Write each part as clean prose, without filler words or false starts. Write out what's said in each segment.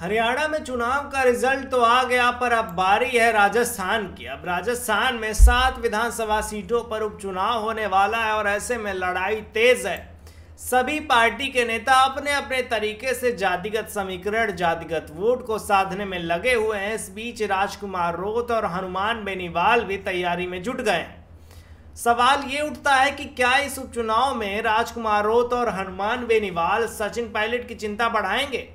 हरियाणा में चुनाव का रिजल्ट तो आ गया, पर अब बारी है राजस्थान की। अब राजस्थान में 7 विधानसभा सीटों पर उपचुनाव होने वाला है और ऐसे में लड़ाई तेज है। सभी पार्टी के नेता अपने अपने तरीके से जातिगत समीकरण, जातिगत वोट को साधने में लगे हुए हैं। इस बीच राजकुमार रोत और हनुमान बेनीवाल भी तैयारी में जुट गए हैं। सवाल ये उठता है कि क्या इस उपचुनाव में राजकुमार रोत और हनुमान बेनीवाल सचिन पायलट की चिंता बढ़ाएंगे?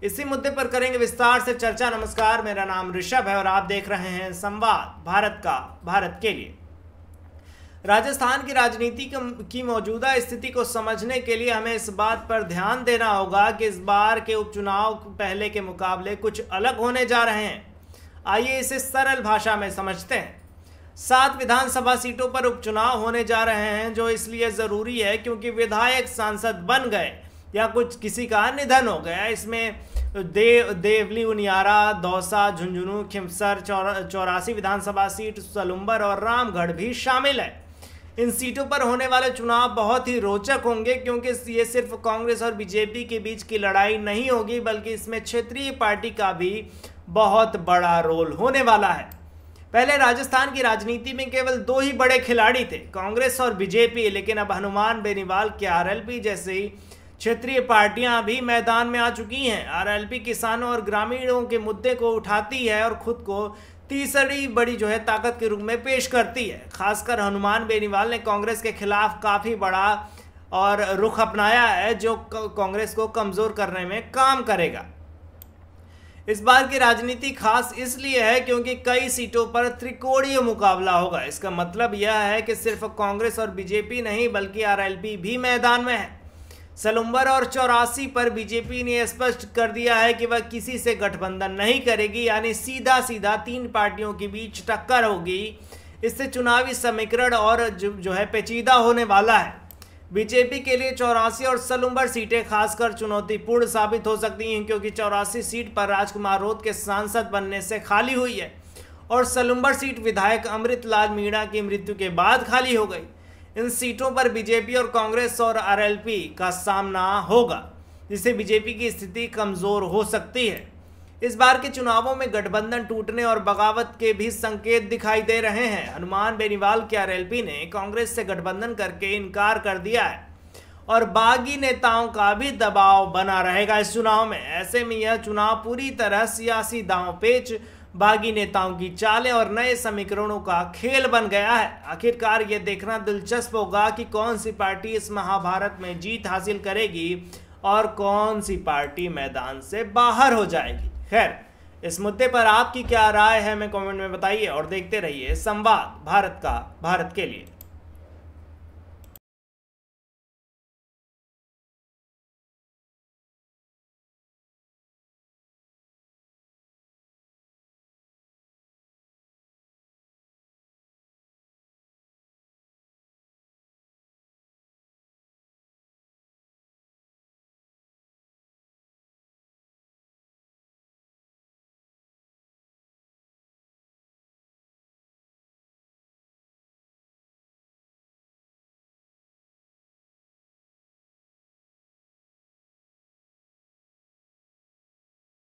इसी मुद्दे पर करेंगे विस्तार से चर्चा। नमस्कार, मेरा नाम ऋषभ है और आप देख रहे हैं संवाद भारत का, भारत के लिए। राजस्थान की राजनीति की मौजूदा स्थिति को समझने के लिए हमें इस बात पर ध्यान देना होगा कि इस बार के उपचुनाव पहले के मुकाबले कुछ अलग होने जा रहे हैं। आइए इसे सरल भाषा में समझते हैं। 7 विधानसभा सीटों पर उपचुनाव होने जा रहे हैं, जो इसलिए जरूरी है क्योंकि विधायक सांसद बन गए या कुछ किसी का निधन हो गया। इसमें देवली, उनियारा, दौसा, झुंझुनू, खिमसर, 84 विधानसभा सीट, सलुंबर और रामगढ़ भी शामिल है। इन सीटों पर होने वाले चुनाव बहुत ही रोचक होंगे क्योंकि ये सिर्फ कांग्रेस और बीजेपी के बीच की लड़ाई नहीं होगी, बल्कि इसमें क्षेत्रीय पार्टी का भी बहुत बड़ा रोल होने वाला है। पहले राजस्थान की राजनीति में केवल 2 ही बड़े खिलाड़ी थे, कांग्रेस और बीजेपी, लेकिन अब हनुमान बेनीवाल के आरएलपी जैसी क्षेत्रीय पार्टियां भी मैदान में आ चुकी हैं। आरएलपी किसानों और ग्रामीणों के मुद्दे को उठाती है और खुद को तीसरी बड़ी ताकत के रूप में पेश करती है। खासकर हनुमान बेनीवाल ने कांग्रेस के खिलाफ काफी बड़ा और रुख अपनाया है, जो कांग्रेस को कमजोर करने में काम करेगा। इस बार की राजनीति खास इसलिए है क्योंकि कई सीटों पर त्रिकोणीय मुकाबला होगा। इसका मतलब यह है कि सिर्फ कांग्रेस और बीजेपी नहीं, बल्कि आरएलपी भी मैदान में है। सलुंबर और 84 पर बीजेपी ने स्पष्ट कर दिया है कि वह किसी से गठबंधन नहीं करेगी, यानी सीधा 3 पार्टियों के बीच टक्कर होगी। इससे चुनावी समीकरण और पेचीदा होने वाला है। बीजेपी के लिए 84 और सलुंबर सीटें खासकर चुनौतीपूर्ण साबित हो सकती हैं, क्योंकि 84 सीट पर राजकुमार रोत के सांसद बनने से खाली हुई है और सलुंबर सीट विधायक अमृतलाल मीणा की मृत्यु के बाद खाली हो गई। इन सीटों पर बीजेपी और कांग्रेस और आरएलपी का सामना होगा, जिससे बीजेपी की स्थिति कमजोर हो सकती है। इस बार के चुनावों में गठबंधन टूटने और बगावत के भी संकेत दिखाई दे रहे हैं। हनुमान बेनीवाल के आरएलपी ने कांग्रेस से गठबंधन करके इनकार कर दिया है और बागी नेताओं का भी दबाव बना रहेगा इस चुनाव में। ऐसे में यह चुनाव पूरी तरह सियासी दांवपेच, बागी नेताओं की चालें और नए समीकरणों का खेल बन गया है। आखिरकार ये देखना दिलचस्प होगा कि कौन सी पार्टी इस महाभारत में जीत हासिल करेगी और कौन सी पार्टी मैदान से बाहर हो जाएगी। खैर, इस मुद्दे पर आपकी क्या राय है, हमें कमेंट में बताइए और देखते रहिए संवाद भारत का, भारत के लिए।